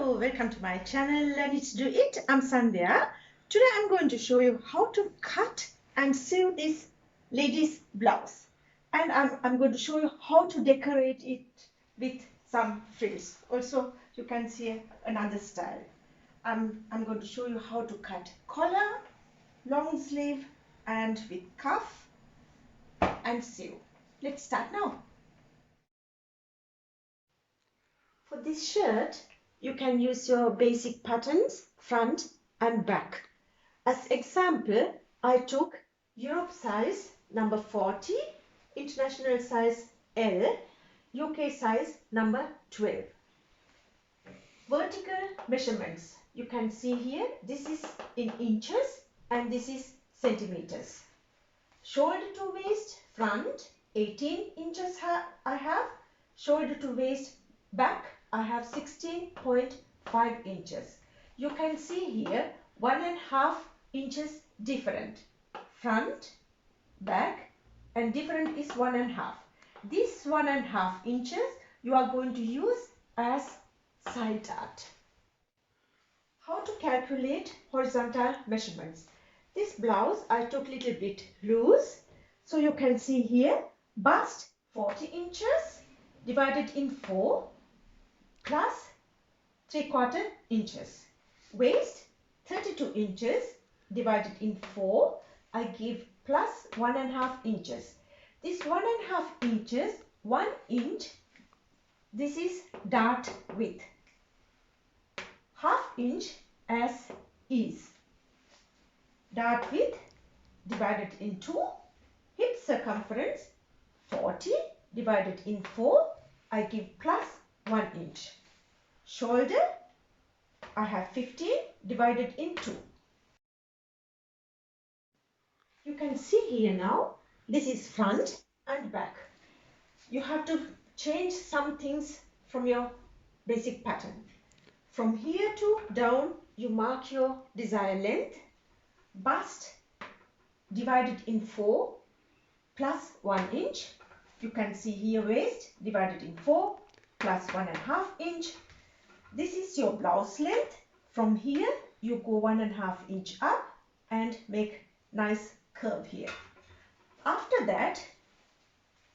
Hello, welcome to my channel Learn It Do It. I'm Sandhya. Today I'm going to show you how to cut and sew this lady's blouse. And I'm going to show you how to decorate it with some frills. Also, you can see another style. I'm going to show you how to cut collar, long sleeve and with cuff and sew. Let's start now. For this shirt, you can use your basic patterns, front and back. As example, I took Europe size number 40, international size L, UK size number 12. Vertical measurements, you can see here, this is in inches and this is centimeters. Shoulder to waist, front 18 inches I have, shoulder to waist, back I have 16.5 inches. You can see here 1.5 inches different. Front, back and different is 1.5. This 1.5 inches you are going to use as side dart. How to calculate horizontal measurements? This blouse I took little bit loose. So you can see here bust 40 inches divided in 4 plus 3/4 inches. Waist 32 inches divided in 4. I give plus 1.5 inches. This 1.5 inches, 1 inch, this is dart width. 1/2 inch as is. Dart width divided in 2. Hip circumference 40 divided in 4. I give plus 1 inch. Shoulder I have 15 divided in 2. You can see here now this is front and back. You have to change some things from your basic pattern. From here to down you mark your desired length. Bust divided in 4 plus 1 inch. You can see here waist divided in 4 plus 1.5 inch. This is your blouse length. From here you go 1.5 inch up and make nice curve here. After that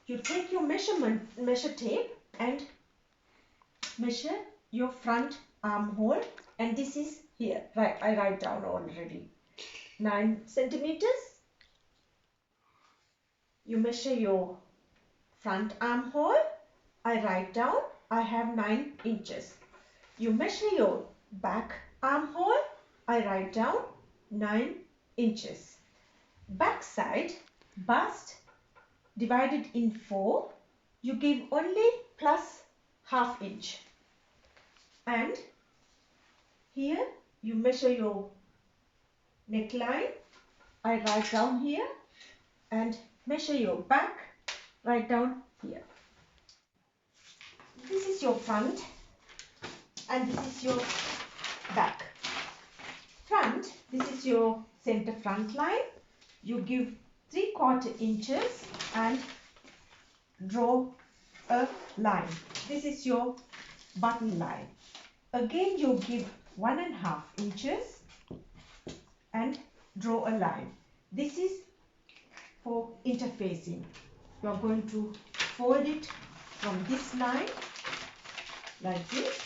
you take your measure tape and measure your front armhole, and this is here. Right, I write down already 9 centimeters. You measure your front armhole. I write down I have 9 inches. You measure your back armhole. I write down 9 inches. Back side bust divided in 4. You give only plus 1/2 inch. And here you measure your neckline. I write down here and measure your back. Write down here. This is your front and this is your back. Front, this is your center front line. You give 3/4 inches and draw a line. This is your button line. Again you give 1.5 inches and draw a line. This is for interfacing. You are going to fold it from this line like this.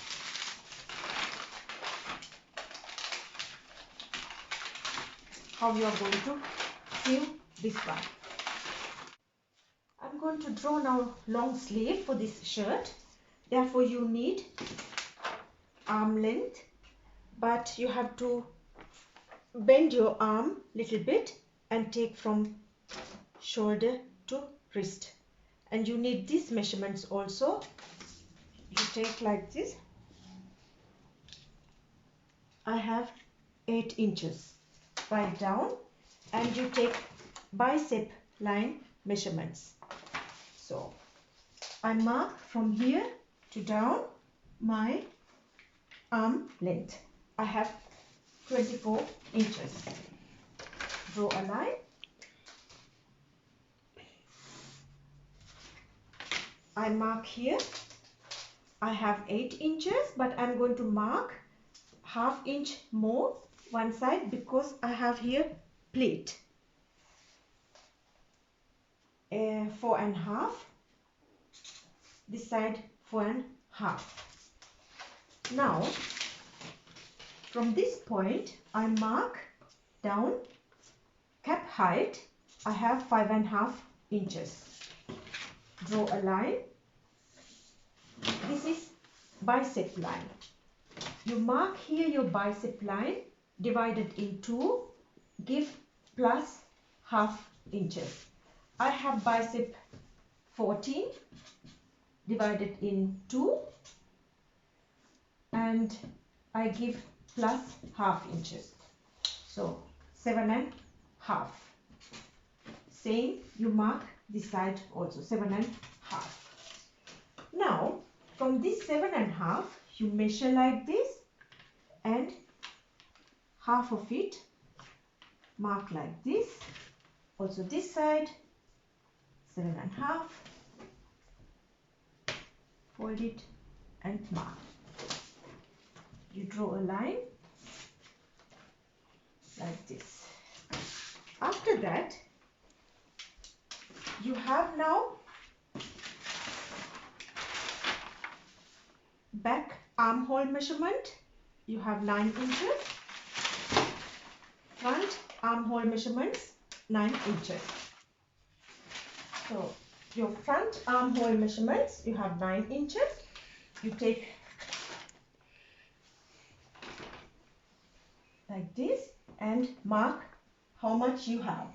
How you are going to sew this one. I'm going to draw now long sleeve for this shirt. Therefore you need arm length, but you have to bend your arm little bit and take from shoulder to wrist. And you need these measurements also. You take like this. I have 8 inches. Write down and you take bicep line measurements. So I mark from here to down my arm length. I have 24 inches. Draw a line. I mark here I have 8 inches, but I'm going to mark ½ inch more one side because I have here pleat. 4.5. This side 4.5. Now from this point I mark down cap height. I have 5.5 inches. Draw a line. This is bicep line. You mark here your bicep line, divided in 2, give plus ½ inches. I have bicep 14 divided in 2 and I give plus ½ inches. So 7.5. Same, you mark this side also 7.5. Now from this 7.5 you measure like this and half of it mark like this. Also this side 7.5. Fold it and mark. You draw a line like this. After that you have now back armhole measurement. You have 9 inches. Front armhole measurements 9 inches. So your front armhole measurements, you have 9 inches. You take like this and mark how much you have.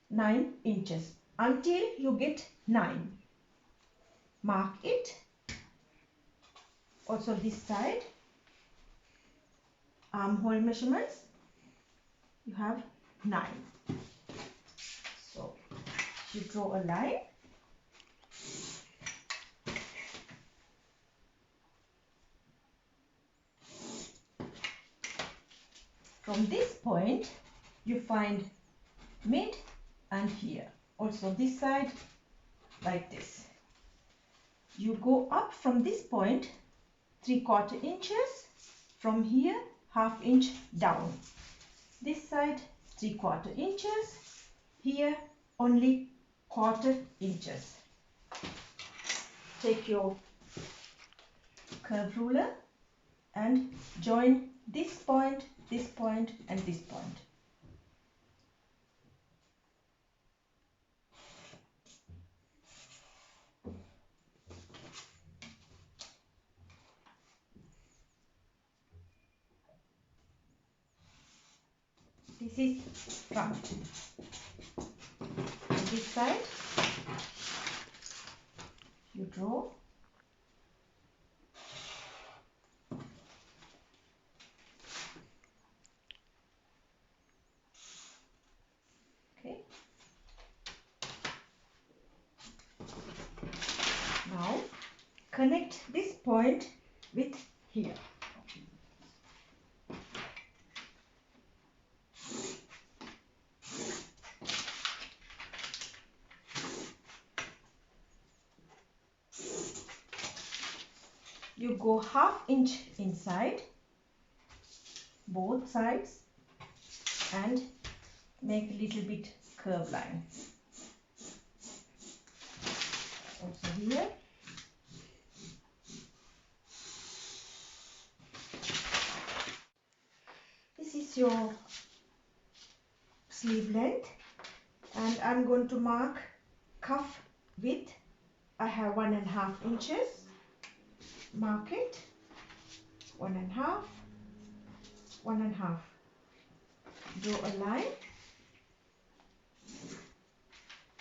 9 inches until you get 9. Mark it. Also this side armhole measurements, you have 9. So you draw a line. From this point you find mid and here. Also this side like this. You go up from this point 3/4 inches. From here ½ inch down. This side 3/4 inches. Here only 1/4 inches. Take your curve ruler and join this point, and this point. This is front. On this side you draw. Okay. Now connect this point with here. You go ½ inch inside both sides and make a little bit curve line. Also here. This is your sleeve length and I'm going to mark cuff width. I have 1.5 inches. Mark it. 1.5, 1.5. Draw a line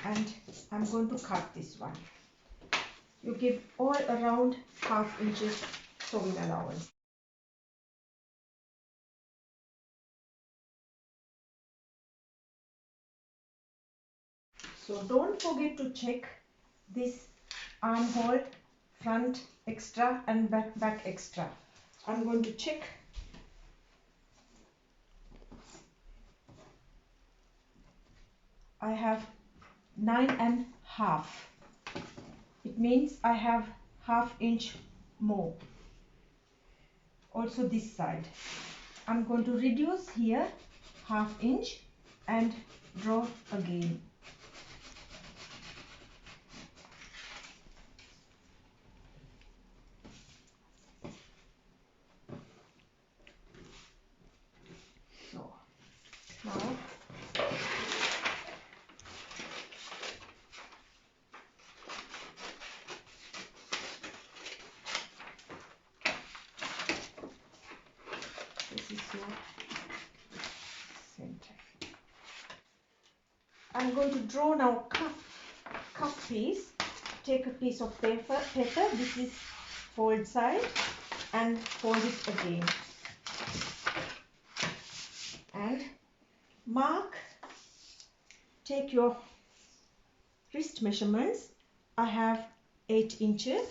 and I'm going to cut this one. You give all around ½ inches sewing allowance. So don't forget to check this armhole, front extra and back extra. I'm going to check. I have 9.5. It means I have ½ inch more. Also this side. I'm going to reduce here 1/2 inch and draw again. So now this is your center. I'm going to draw now cuff piece. Take a piece of paper. This is fold side and fold it again. And mark. Take your wrist measurements. I have 8 inches.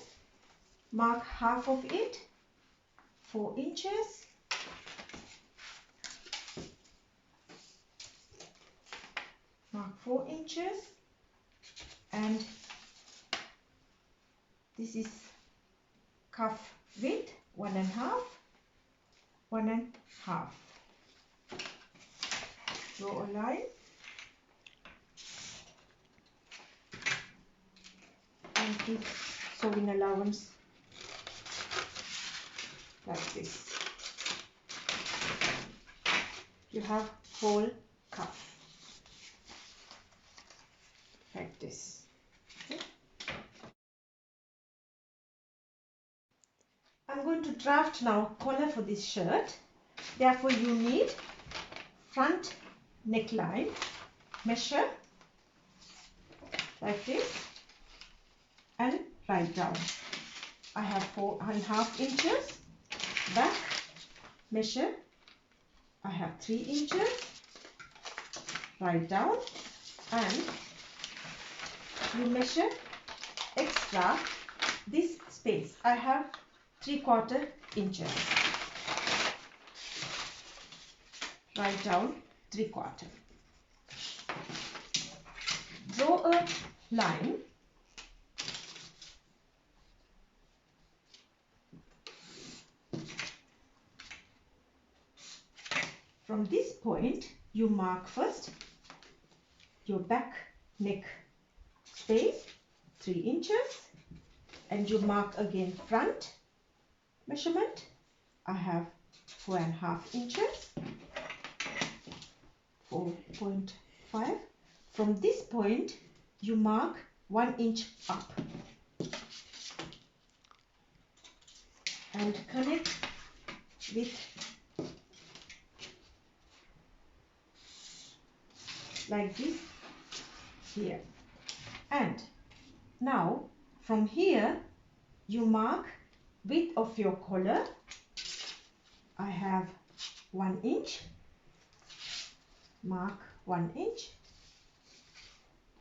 Mark half of it, 4 inches. Mark 4 inches, and this is cuff width 1.5, 1.5. Draw a line and keep sewing allowance like this. You have whole cuff like this. Okay. I'm going to draft now collar for this shirt. Therefore you need front neckline measure like this and write down. I have 4.5 inches. Back measure, I have 3 inches. Write down, and you measure extra this space. I have 3/4 inches. Write down 3/4. Draw a line. From this point, you mark first your back neck space 3 inches, and you mark again front measurement. I have 4.5 inches, 4.5. From this point, you mark 1 inch up and connect with like this here. And now from here you mark width of your collar. I have 1 inch. Mark 1 inch,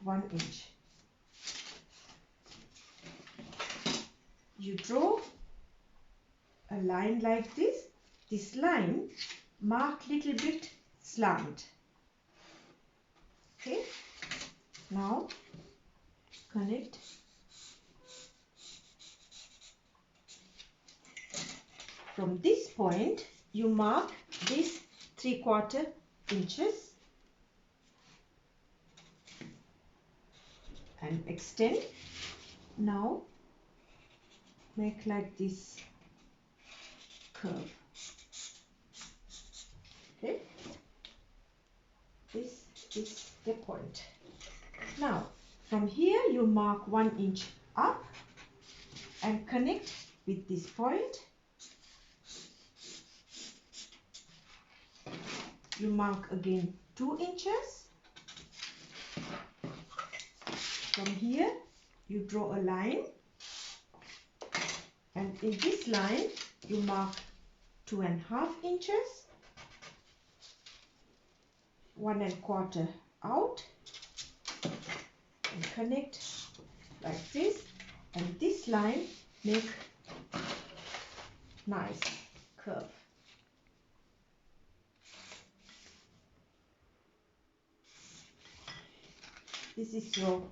1 inch. You draw a line like this. This line mark little bit slant. Okay, now connect. From this point you mark this 3/4 inches and extend. Now make like this curve. Okay, this is the point. Now from here you mark 1 inch up and connect with this point. You mark again 2 inches. From here you draw a line, and in this line you mark 2.5 inches, 1.25 out, and connect like this, and this line make nice curve. This is your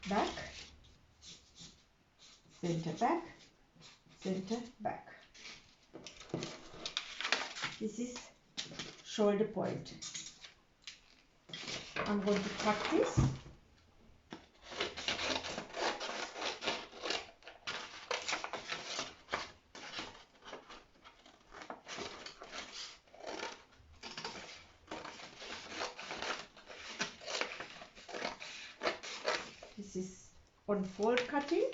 back, center back, center back. This is shoulder point. I'm going to cut this. This is on fold cutting.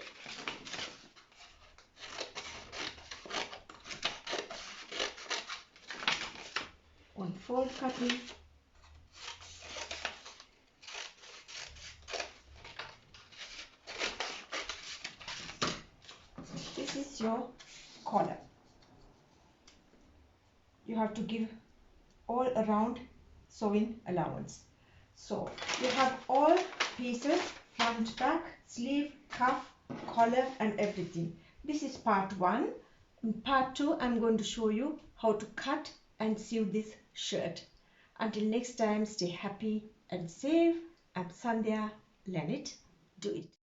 On fold cutting. This is your collar. You have to give all around sewing allowance. So you have all pieces, front, back, sleeve, cuff, collar and everything. This is part 1. In part 2 I'm going to show you how to cut and sew this shirt. Until next time, stay happy and safe. I'm Sandhya. Learn it, do it.